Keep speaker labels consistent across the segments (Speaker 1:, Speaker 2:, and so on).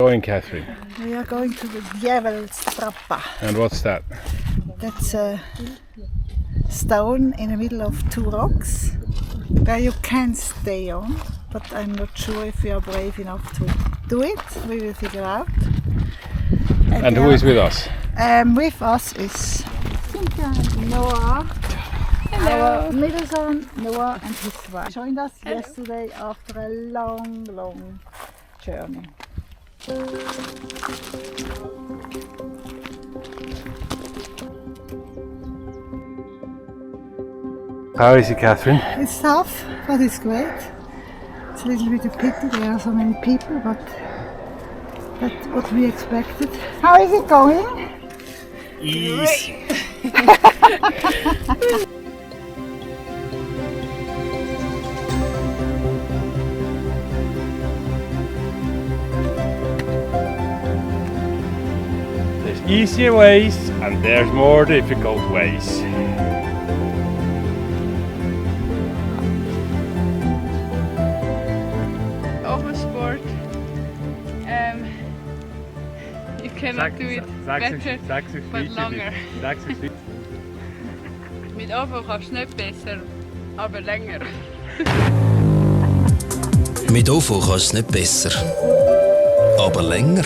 Speaker 1: Going, Catherine?
Speaker 2: We are going to the Djeveltrappa.
Speaker 1: And what's that?
Speaker 2: That's a stone in the middle of two rocks where you can stay on, but I'm not sure if we are brave enough to do it. We will figure out.
Speaker 1: And who is with us?
Speaker 2: With us is Cynthia and Noah. Hello. Our middle son Noah and his wife joined us yesterday after a long journey.
Speaker 1: How is it, Catherine?
Speaker 2: It's tough, but it's great. It's a little bit of pity there are so many people, but that's what we expected. How is it going?
Speaker 1: Easy. There's easier ways and there's more difficult ways.
Speaker 3: Oversport. You cannot do it better, but longer. Mit Ovo kannst du nicht besser, aber länger.
Speaker 4: Mit Ovo kannst du nicht besser, aber länger.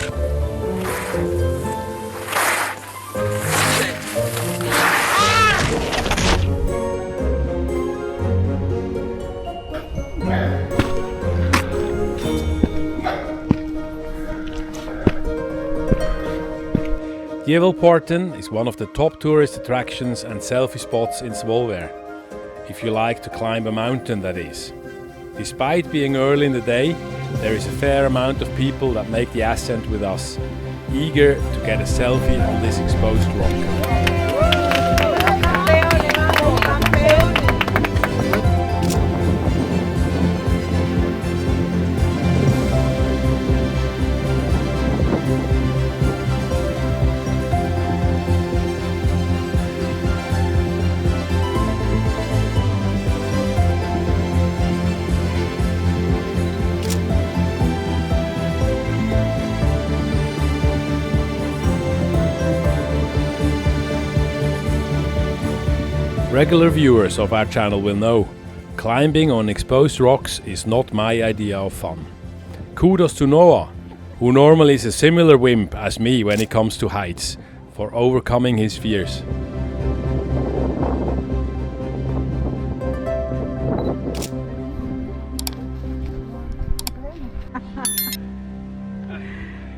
Speaker 1: Djevelporten is one of the top tourist attractions and selfie spots in Svolvær, if you like to climb a mountain, that is. Despite being early in the day, there is a fair amount of people that make the ascent with us, eager to get a selfie on this exposed rock. Regular viewers of our channel will know, climbing on exposed rocks is not my idea of fun. Kudos to Noah, who normally is a similar wimp as me when it comes to heights, for overcoming his fears.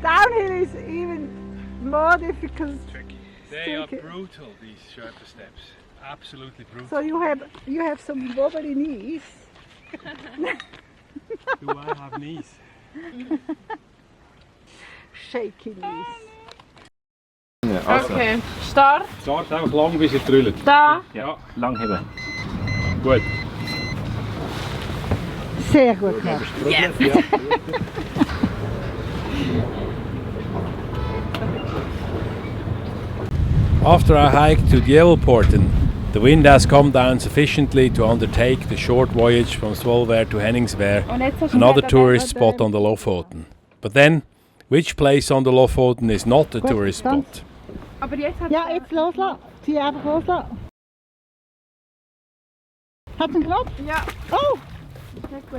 Speaker 2: Downhill is even more difficult.
Speaker 1: Tricky. They are brutal, these Sherpa steps. Absolutely brutal.
Speaker 2: So you have some wobbly knees.
Speaker 1: Do I have knees?
Speaker 2: Shaky knees.
Speaker 3: Okay, start.
Speaker 1: Start einfach lang bis ihr trüllt.
Speaker 3: Da.
Speaker 1: Ja, lang heben. Gut.
Speaker 2: Sehr gut gemacht.
Speaker 3: Yes.
Speaker 1: After our hike to Djevelporten, the wind has come down sufficiently to undertake the short voyage from Svolvær to Henningsvær, another tourist spot on the Lofoten. But then, which place on the Lofoten is not a tourist spot?
Speaker 2: Ja, jetzt loslassen. Zieh einfach loslassen. Hat einen Knopf?
Speaker 3: Ja.
Speaker 2: Oh!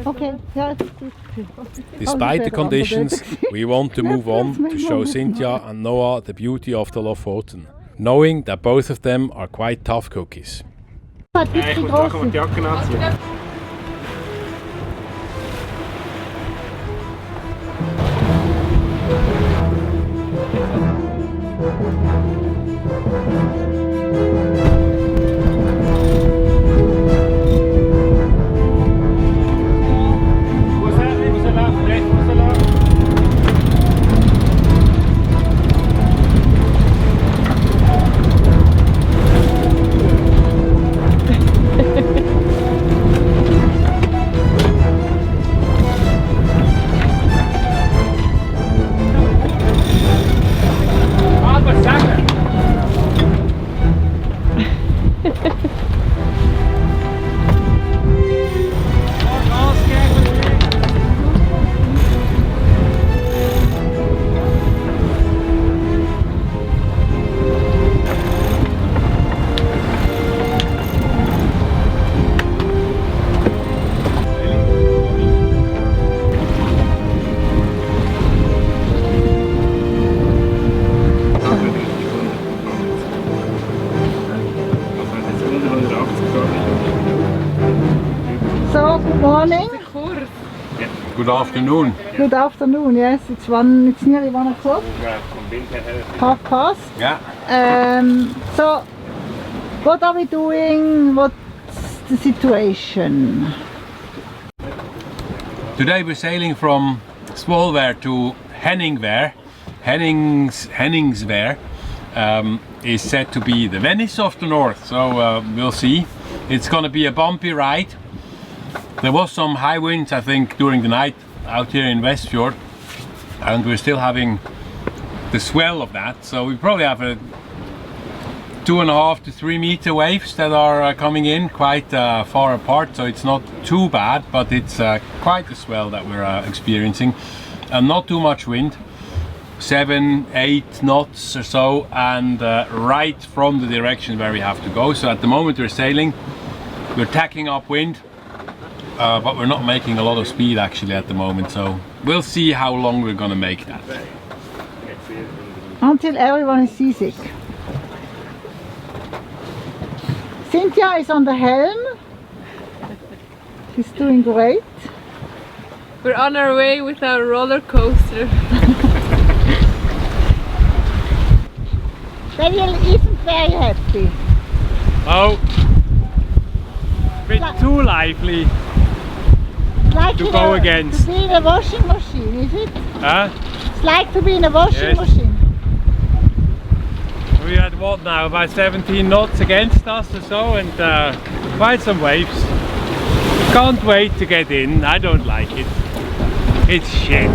Speaker 2: Okay. Ja,
Speaker 1: Despite the conditions, we want to move on to show Cynthia and Noah the beauty of the Lofoten, knowing that both of them are quite tough cookies.
Speaker 2: Ich muss nachher
Speaker 1: die Jacke anziehen. Good afternoon.
Speaker 2: Good afternoon, yes. It's nearly 1 o'clock. Half past.
Speaker 1: Yeah.
Speaker 2: So, what are we doing? What's the situation?
Speaker 1: Today we're sailing from Svolvær to Henningsvær. Henningsvær is said to be the Venice of the North, so we'll see. It's gonna be a bumpy ride. There was some high winds, I think, during the night out here in Westfjord, and we're still having the swell of that. So we probably have a 2.5 to 3 meter waves that are coming in quite far apart, so it's not too bad, but it's quite a swell that we're experiencing, and not too much wind. 7-8 knots or so, and right from the direction where we have to go. So at the moment we're sailing, we're tacking up wind, but we're not making a lot of speed actually at the moment, so we'll see how long we're gonna make that.
Speaker 2: Until everyone is seasick. Cynthia is on the helm. She's doing great.
Speaker 3: We're on our way with our roller coaster.
Speaker 2: Daniel isn't very happy.
Speaker 1: Oh, a bit too lively
Speaker 2: Like
Speaker 1: to go against.
Speaker 2: To be in a washing machine, is it?
Speaker 1: Huh?
Speaker 2: It's like to be in a washing
Speaker 1: Yes.
Speaker 2: machine.
Speaker 1: We had what now, about 17 knots against us or so, and quite some waves. Can't wait to get in. I don't like it. It's shit.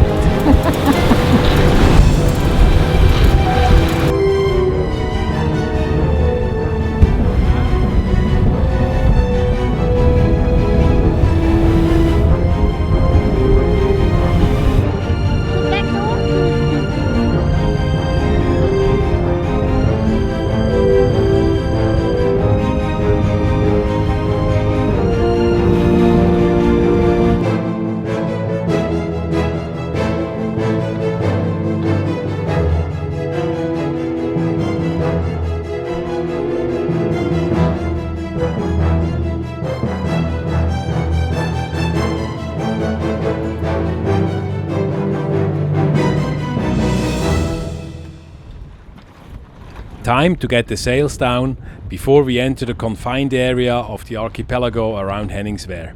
Speaker 1: Time to get the sails down before we enter the confined area of the archipelago around Henningsvæer.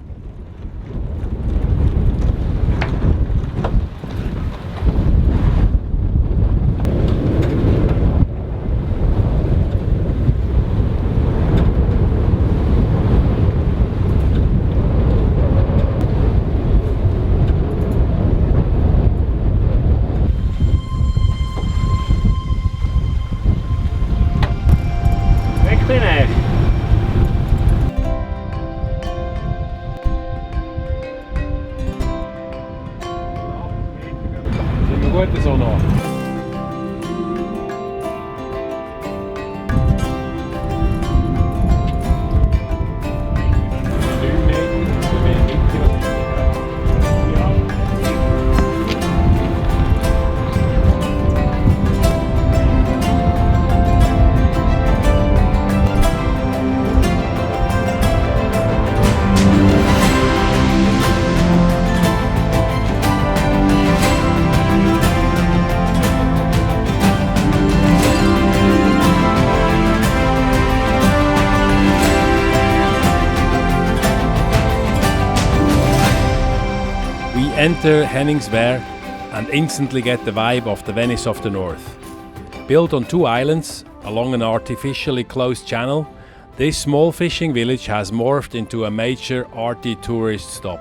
Speaker 1: Gut so noch. Enter Henningsvær and instantly get the vibe of the Venice of the North. Built on 2 islands along an artificially closed channel, this small fishing village has morphed into a major arty tourist stop.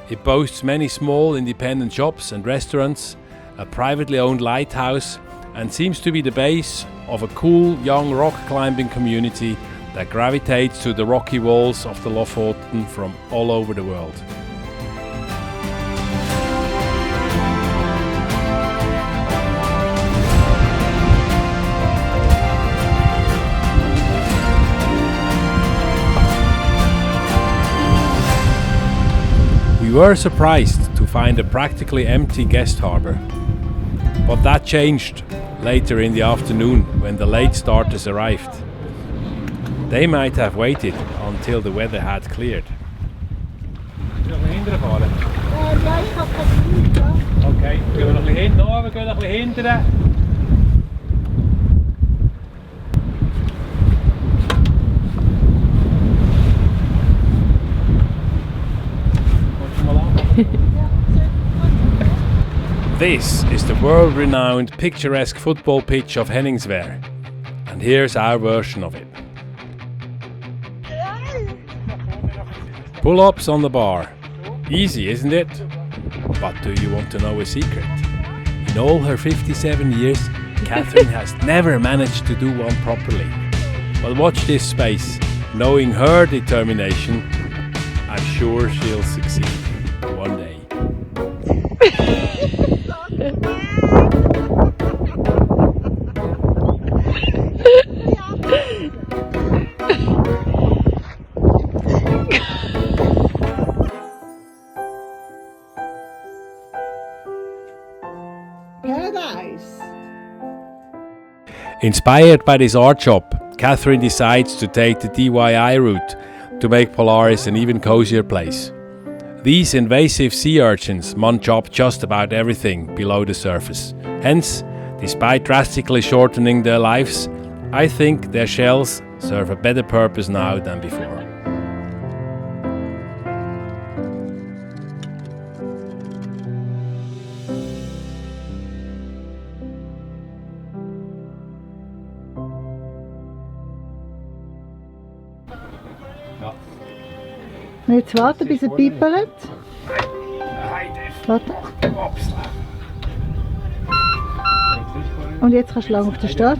Speaker 1: It boasts many small independent shops and restaurants, a privately owned lighthouse, and seems to be the base of a cool young rock climbing community that gravitates to the rocky walls of the Lofoten from all over the world. We were surprised to find a practically empty guest harbour, but that changed later in the afternoon when the late starters arrived. They might have waited until the weather had cleared.
Speaker 2: Ja, ich habe kein Bild, ja.
Speaker 1: Okay, gehen wir noch ein bisschen hinten runter, wir gehen noch ein bisschen hinten. This is the world-renowned picturesque football pitch of Henningsvær, and here's our version of it. Pull-ups on the bar. Easy, isn't it? But do you want to know a secret? In all her 57 years, Catherine has never managed to do one properly. Well, watch this space. Knowing her determination, I'm sure she'll succeed one day.
Speaker 2: Paradise.
Speaker 1: Inspired by this art shop, Catherine decides to take the DIY route to make Polaris an even cozier place. These invasive sea urchins munch up just about everything below the surface. Hence, despite drastically shortening their lives, I think their shells serve a better purpose now than before.
Speaker 2: Jetzt warten, bis er piepelt. Warte. Und jetzt kannst du lang auf der Stadt.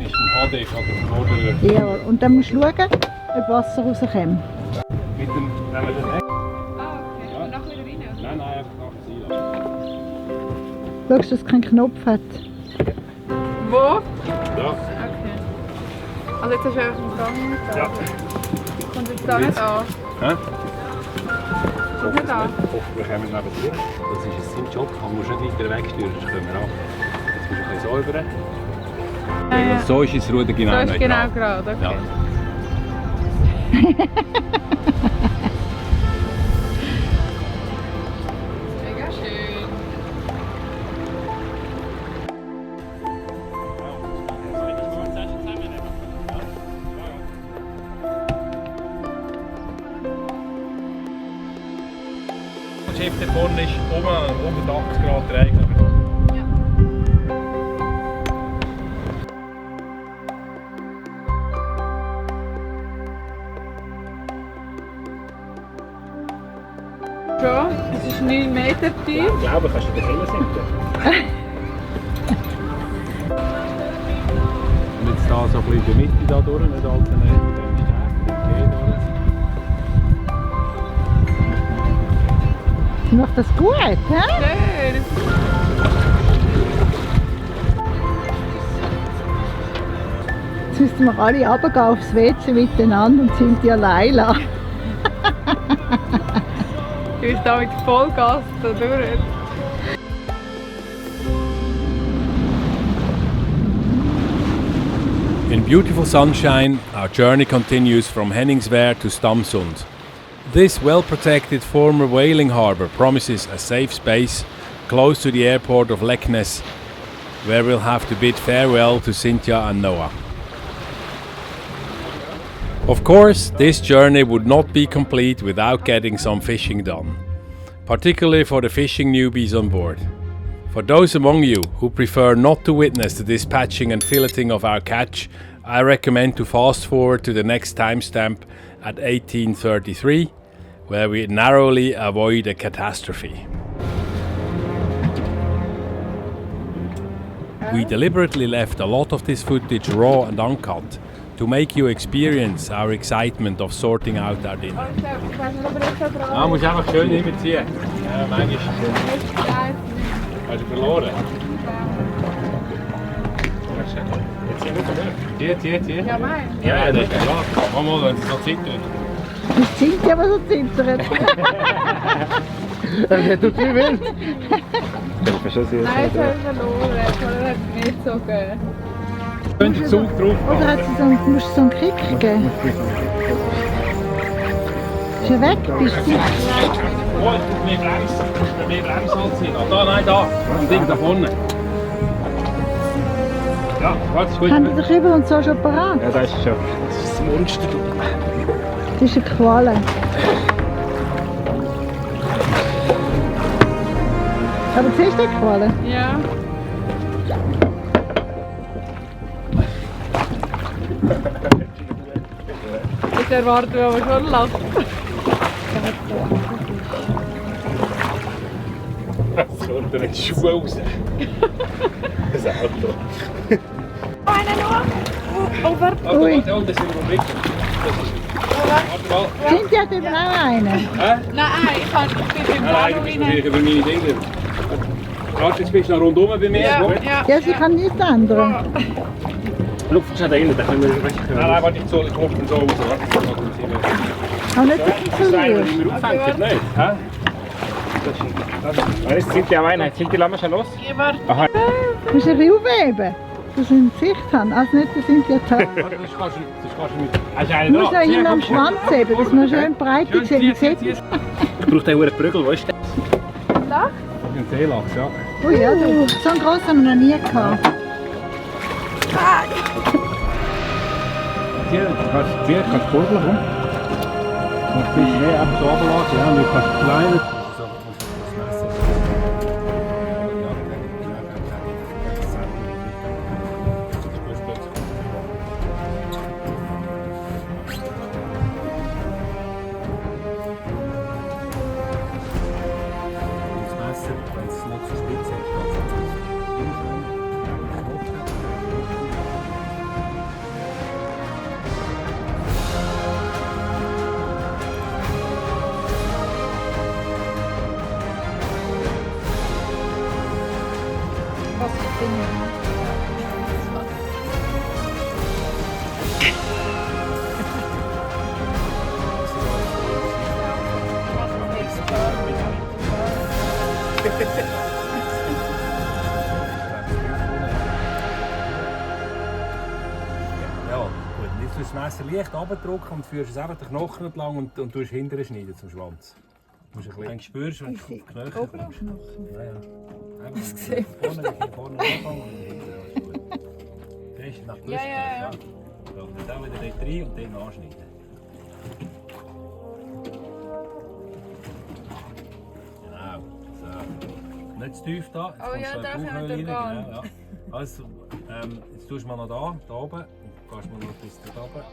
Speaker 2: Ja, und dann musst du schauen, ob Wasser rauskommt.
Speaker 1: Mit dem, wenn wir den
Speaker 3: Ah, okay. Und nachher wieder rein?
Speaker 1: Nein, einfach nachher sein.
Speaker 2: Schaust du, dass es keinen Knopf hat?
Speaker 3: Wo?
Speaker 1: Ja.
Speaker 3: Okay. Also jetzt hast du einfach einen Gang da.
Speaker 1: Ja.
Speaker 3: Kommt jetzt da nicht an?
Speaker 1: Hä?
Speaker 3: Kommt nicht an?
Speaker 1: Hoffentlich kommen wir neben dir. Das ist ein Job, man muss nicht weiter wegsteuern, sonst können wir an. Jetzt musst du ein bisschen säubern.
Speaker 3: Ja.
Speaker 1: So ist das Ruder genau.
Speaker 3: So ist genau gerade, okay.
Speaker 1: Ja.
Speaker 3: Mega schön.
Speaker 1: Das Schiff da vorne ist um 180 Grad drehen.
Speaker 3: Schon? Es ist 9 Meter tief.
Speaker 1: Ich glaube, kannst du den Keller sitzen. Und jetzt da so ein bisschen in der Mitte da durch, nicht allzu nah mit dem Steg,
Speaker 2: Sie macht das gut, hä?
Speaker 3: Schön.
Speaker 2: Jetzt müssten wir alle runtergehen aufs WC miteinander und sind die allein lassen.
Speaker 3: Du bist da mit Vollgas da durch.
Speaker 1: In beautiful sunshine, our journey continues from Henningsvær to Stamsund. This well-protected former whaling harbour promises a safe space close to the airport of Leknes, where we'll have to bid farewell to Cynthia and Noah. Of course, this journey would not be complete without getting some fishing done, particularly for the fishing newbies on board. For those among you who prefer not to witness the dispatching and filleting of our catch, I recommend to fast forward to the next timestamp at 1833, where we narrowly avoid a catastrophe. We deliberately left a lot of this footage raw and uncut to make you experience our excitement of sorting out our dinner. Ah, musst einfach schön überziehen. Ja, manchmal. Hast du verloren? Zieh.
Speaker 3: Ja, mein.
Speaker 1: Ja, das ist klar. Mach mal, wenn es so zittert.
Speaker 2: Das sind ja, was er zittert.
Speaker 5: Er tut wie wild.
Speaker 3: Nein, jetzt habe ich verloren. Das hat es nicht so gegeben.
Speaker 1: Wenn der Zug drauf
Speaker 2: Oder hat sie so, musst du so einen Kick geben? Ist er weg? Bist du?
Speaker 1: Oh, ich muss mehr Bremsholz hin. Da, nein, da. Am Ding da vorne. Ja, warte, ist gut.
Speaker 2: Haben die den Kübel und so schon parat?
Speaker 1: Ja, das ist schon. Das ist das Monster.
Speaker 2: Das ist eine Qualle. Aber siehst du die Qualle?
Speaker 3: Ja. Das erwarten wir aber schon lang.
Speaker 1: Das kommt dir die Schuhe raus. Das Auto.
Speaker 3: Einer noch! Over!
Speaker 2: Ui.
Speaker 1: Oh, das sind wir weg.
Speaker 2: Sind hat eben auch einen?
Speaker 1: Hä?
Speaker 3: Nein, ich bin im
Speaker 1: Nein,
Speaker 3: Auto
Speaker 1: du bist
Speaker 3: rein.
Speaker 1: sicher bei meinen Dingen. Warte, jetzt bist du noch rundum bei mir.
Speaker 3: Ja,
Speaker 1: Gut?
Speaker 3: ja.
Speaker 2: Ja, sie kann nichts ändern.
Speaker 5: Luft schon da innen, da können wir recht
Speaker 1: Nein, warte, ich soll den so raus.
Speaker 2: Aber nicht so
Speaker 1: Das ist einer,
Speaker 2: verlieren.
Speaker 1: den wir aufhängen, nicht? Hä?
Speaker 5: Jetzt sind die auch einer. Sind die Lamm schon los?
Speaker 3: Ich warte.
Speaker 5: Aha.
Speaker 2: Du musst ein bisschen aufheben, dass sie eine Sicht haben. Also nicht, das sind ja toll.
Speaker 1: Das kannst du mit... Hast du
Speaker 2: Du
Speaker 1: einen
Speaker 2: musst auch hinten am Schwanz heben, dass man schön breit sieht. Man sieht es.
Speaker 5: Ich brauche einen Prügel, wo ist der?
Speaker 1: Ein Seelachs, ja.
Speaker 2: Oh ja, du. So einen grossen haben wir noch nie gehabt.
Speaker 1: Hier kannst du kurbeln, komm. Du musst ein bisschen mehr einfach so runterlassen, ja, und du kannst kleiner... Ja, gut. Und jetzt tust du das Messer leicht runterdrücken und führst es einfach den Knochen entlang und tust hinterher schneiden zum Schwanz. Du musst ein bisschen spürst, wenn du auf die Knöchel kommst. Ja, ja. Das gesehen. Vorne anfangen und hinterher. Das ist nach Brust.
Speaker 3: Ja.
Speaker 1: So, und dann wieder dort rein und dann anschneiden. Genau. So. Nicht zu tief da.
Speaker 3: Oh ja, da können wir
Speaker 1: rein.
Speaker 3: durchgehen.
Speaker 1: Genau, ja. Also, jetzt tust du mal noch da oben. Und gehst mal noch bis da oben.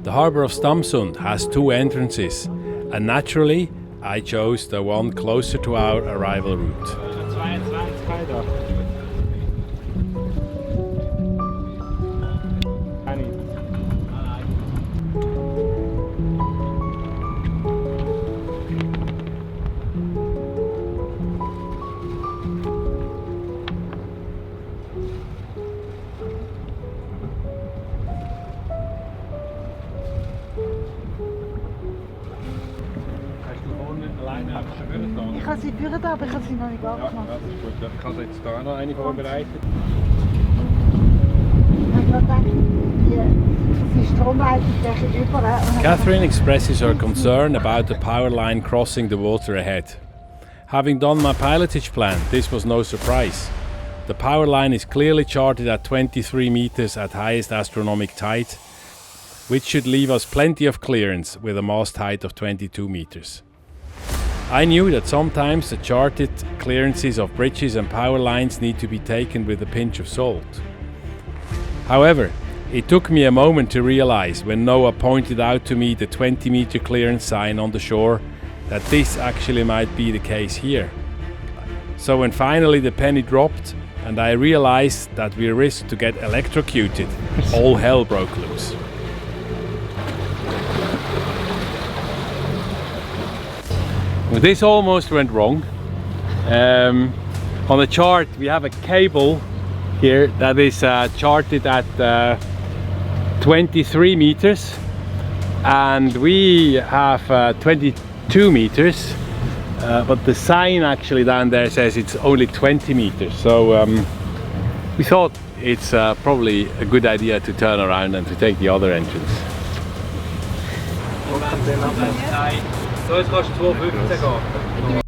Speaker 1: The harbour of Stamsund has two entrances, and naturally I chose the one closer to our arrival route.
Speaker 5: 22 da.
Speaker 2: Ich habe sie führen da, aber ich habe sie noch nicht abgemacht.
Speaker 1: Das ist gut. Ich habe jetzt da noch eine vorbereitet.
Speaker 2: Ich habe gedacht, die Stromleitung geht überall.
Speaker 1: Catherine expresses her concern about the power line crossing the water ahead. Having done my pilotage plan, this was no surprise. The power line is clearly charted at 23 meters at highest astronomic tide, which should leave us plenty of clearance with a mast height of 22 meters. I knew that sometimes the charted clearances of bridges and power lines need to be taken with a pinch of salt. However, it took me a moment to realize when Noah pointed out to me the 20-meter clearance sign on the shore that this actually might be the case here. So when finally the penny dropped and I realized that we risked to get electrocuted, all hell broke loose. Well, this almost went wrong. On the chart we have a cable here that is charted at 23 meters, and we have 22 meters, but the sign actually down there says it's only 20 meters. So we thought it's probably a good idea to turn around and to take the other entrance. So jetzt kannst du 2,15 gehen.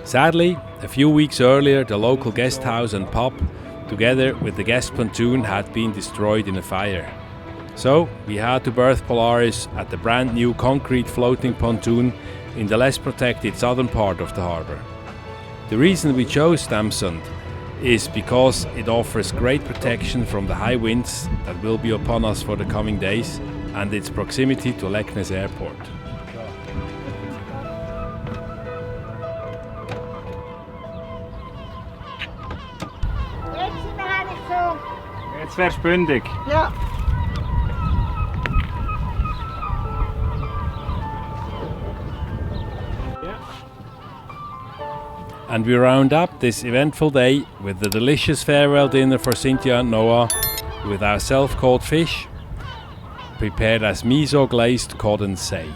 Speaker 1: Sadly, a few weeks earlier the local guest house and pub, together with the guest pontoon, had been destroyed in a fire. So we had to berth Polaris at the brand new concrete floating pontoon in the less protected southern part of the harbour. The reason we chose Stamsund is because it offers great protection from the high winds that will be upon us for the coming days and its proximity to Leknes Airport.
Speaker 5: Jetzt wär's bündig.
Speaker 2: Ja.
Speaker 1: And we round up this eventful day with the delicious farewell dinner for Cynthia and Noah with our self-caught fish, prepared as miso glazed cod and say.